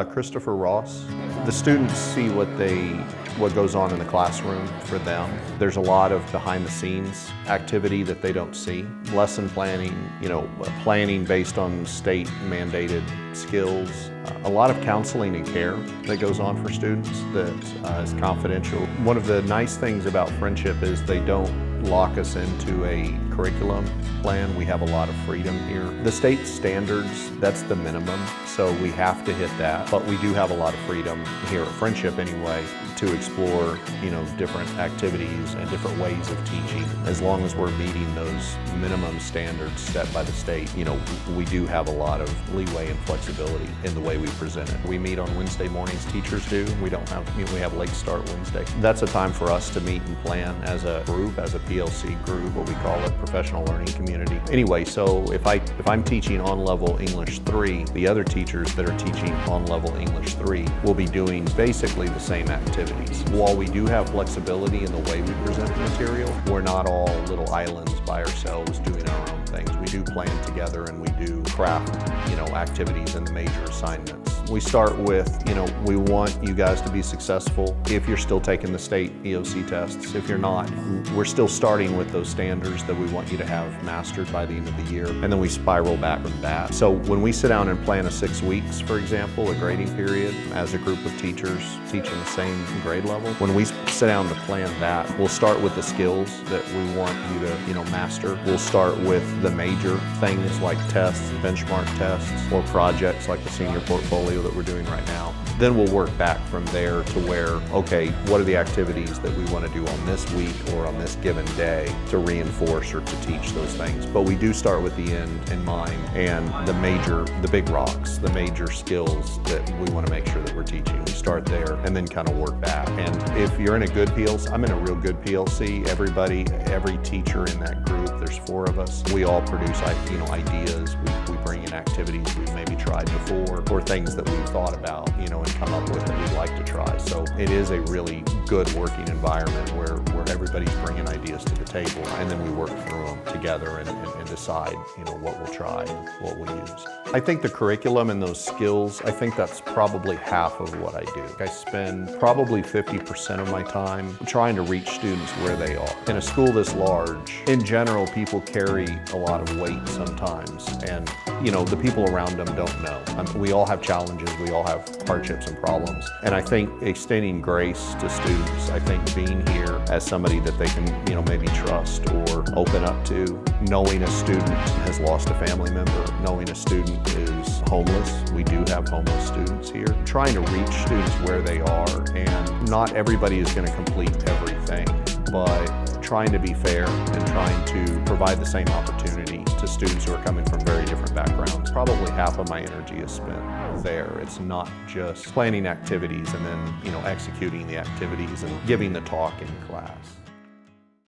Christopher Ross. The students see what goes on in the classroom for them. There's a lot of behind the scenes activity that they don't see. Lesson planning, planning based on state mandated skills. A lot of counseling and care that goes on for students that is confidential. One of the nice things about Friendship is they don't lock us into a curriculum plan. We have a lot of freedom here. The state standards, that's the minimum, so we have to hit that. But we do have a lot of freedom here at Friendship anyway to explore, different activities and different ways of teaching. As long as we're meeting those minimum standards set by the state, we do have a lot of leeway and flexibility in the way we present it. We meet on Wednesday mornings, teachers do. We have late start Wednesday. That's a time for us to meet and plan as a group, as a PLC group, what we call it, professional learning community. Anyway, so if I'm teaching on-level English 3, the other teachers that are teaching on-level English 3 will be doing basically the same activities. While we do have flexibility in the way we present the material, we're not all little islands by ourselves doing our own things. We do plan together and we do craft, activities and the major assignments. We start with, we want you guys to be successful if you're still taking the state EOC tests. If you're not, we're still starting with those standards that we want you to have mastered by the end of the year, and then we spiral back from that. So when we sit down and plan a 6 weeks, for example, a grading period as a group of teachers teaching the same grade level, when we sit down to plan that, we'll start with the skills that we want you to, master. We'll start with the major things like tests, benchmark tests, or projects like the senior portfolio that we're doing right now. Then we'll work back from there to where, okay, what are the activities that we want to do on this week or on this given day to reinforce or to teach those things. But we do start with the end in mind and the big rocks, the major skills that we want to make sure that we're teaching. We start there and then kind of work back. And if you're in a good PLC, I'm in a real good PLC, every teacher in that group, there's 4 of us, we all produce ideas, we bring in activities we've maybe tried before or things that we've thought about, and come up with that we'd like to try. So it is a really good working environment where everybody's bringing ideas to the table, and then we work through them together and decide, what we'll try and what we'll use. I think the curriculum and those skills, I think that's probably half of what I do. I spend probably 50% of my time trying to reach students where they are. In a school this large, in general, people carry a lot of weight sometimes, and the people around them don't know. We all have challenges, we all have hardships and problems, and I think extending grace to students, I think being here as somebody that they can, maybe trust or open up to, knowing a student has lost a family member, knowing a student is homeless. We do have homeless students here. Trying to reach students where they are, and not everybody is going to complete everything, but trying to be fair and trying to provide the same opportunity to students who are coming from very different backgrounds. Probably half of my energy is spent there. It's not just planning activities and then, executing the activities and giving the talk in class.